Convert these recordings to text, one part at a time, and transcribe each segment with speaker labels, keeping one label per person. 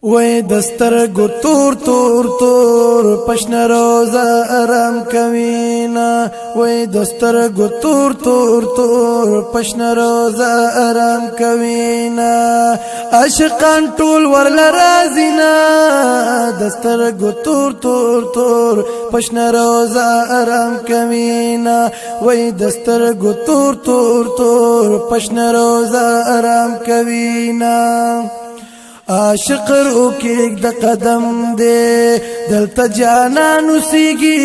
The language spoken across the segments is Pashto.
Speaker 1: وای دسترګو تور تور تور پشن روزه آرام کوینا وای دسترګو تور تور تور پشن روزه آرام کوینا عاشقان ټول ورل رازینا دسترګو تور تور تور پشن روزه آرام کوینا وای دسترګو تور تور تور پشن روزه آرام کوینا عاشق رو کېږ د قدم دې دلته جانان اوسېږي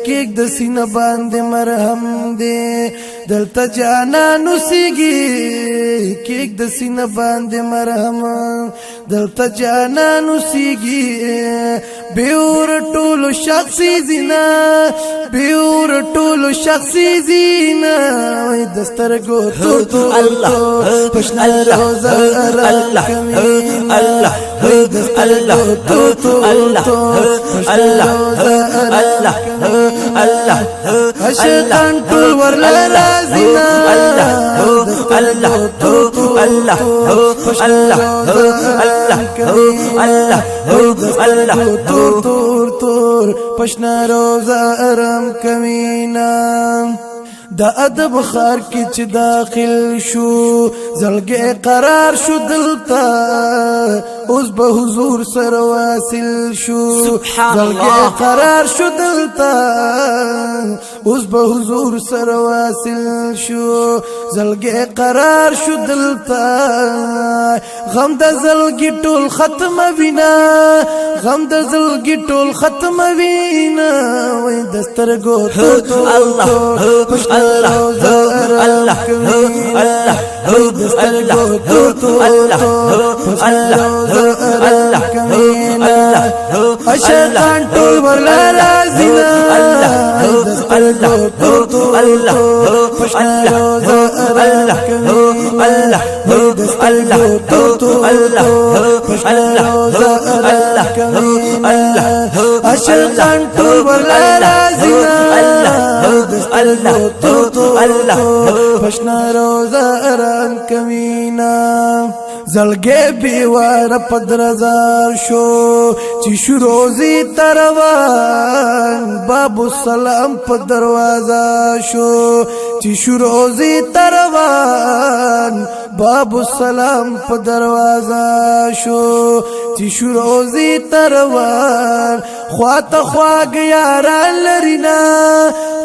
Speaker 1: کېږ د سینه باندې مرهم دې دلته جانان اوسېږي کېږ د سینه باندې مرهم دلته جانان اوسېږي بیور ټولو شخصي زینا بیور ټولو شخصي زینا وای دسترګو تور تور پشن روزه آرام کوي الله الله الله الله الله عاشقان ټول ورل رازینا الله الله الله الله تور تور تور پشنا روزه آرام کوینا دا ادب خار کی چ داخل شو زلګه قرار شو دلتا اوس به حضور سر واصل شو زلګه قرار شو دلتا اوس به حضور سر واصل شو زلګه قرار شو دلتا غم د زلګي ټول ختم وینا غم د زلګي ټول ختم وینا وای دسترګو تو الله الله الله الله عاشقان ټول ورل رازینا عاشقان ټول ورل رازینا پشنا روزه آرام کوینا زلګې بیوار پدرزار شو چې شروزی تروان بابو سلام په دروازه شو چې شروزی تروان بابو سلام په دروازه شو چې شروزی تروان خواته خواږ یاران لرینا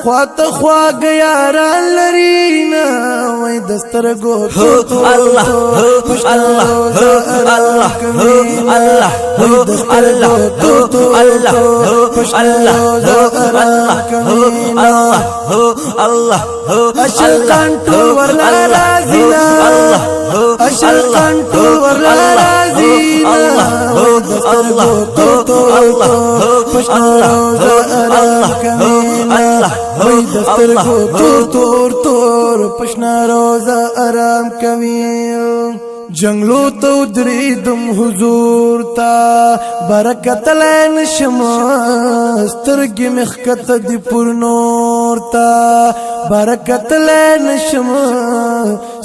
Speaker 1: خواته خواږ یاران لرینا وای دسترګو الله الله الله الله الله عاشقان ټول ورل رازینا عاشقان ټول ورل رازینا الله وای دسترګو تور تور پشنا روزه آرام کوي جنگلو تو دریدم حضور تا برکت لین شما سترگی مخکت دی پر نور تا برکت لین شما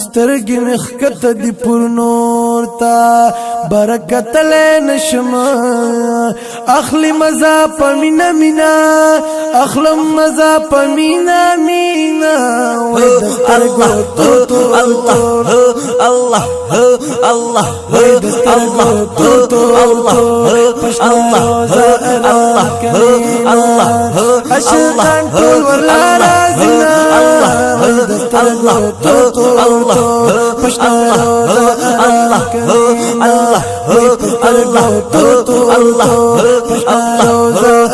Speaker 1: سترگی مخکت دی پر نور تا برکت لین شما اخلی مزا پا مینا مینا اخلم مزا پا مینا مینا وی دسترگو تو الله الله الله الله الله الله عاشقان ټول ورل رازینا الله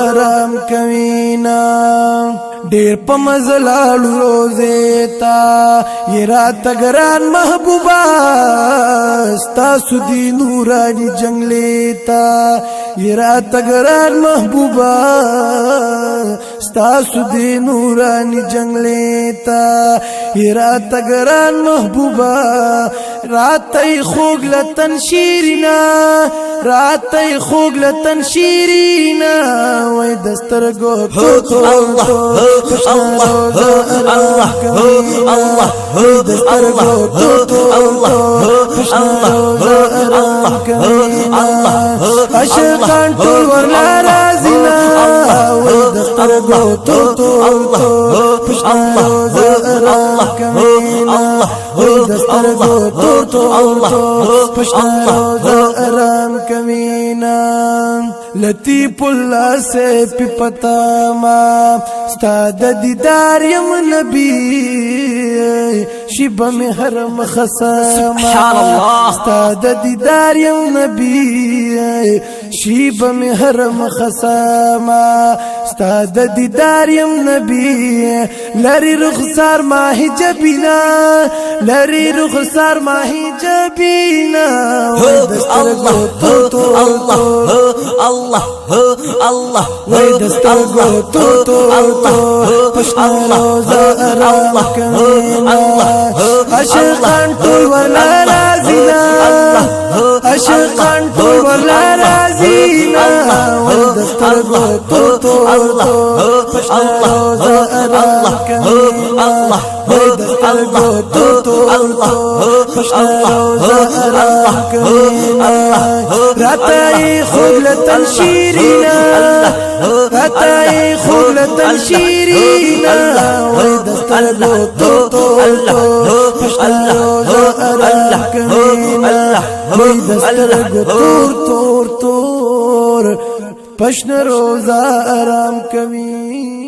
Speaker 1: آرام کوینا ډیر په مزلالو روزه تا یرا تګران محبوبا ستاسو دی نورانی جنگلی تا یرا تګران محبوبا ستاسو دی نورانی جنگلی تا یرا تګران محبوبا راتای خوګ لتن شیرینا راته خوږ لتن شیرینا وای دسترګو تو تو الله الله الله دسترګو تو تو الله عاشقان ټول ورلا رازینا وای دسترګو تو تو الله الله وای دسترګو تو تو آرام کمینا لطیف الله سے پتا ما استاد دیدار یم نبی شیبه می حرم خسما استاد دیدار یم نبی شیبه می حرم خسما استاد دیدار یم نبی لری رخسار ماهی جبینا لری رخسار ماهی جبینا
Speaker 2: الله الله الله
Speaker 1: وای دسترګو تو تو الله عاشقان ټول ولا رازینا عاشقان ټول ولا رازینا وای دسترګو تو تو الله وای دسترګو تو تو راته خوږ شیرینا راته خوږ شیرینا وای دسترګو تو تو وای دسترګو تور پشن روزا آرام کوي.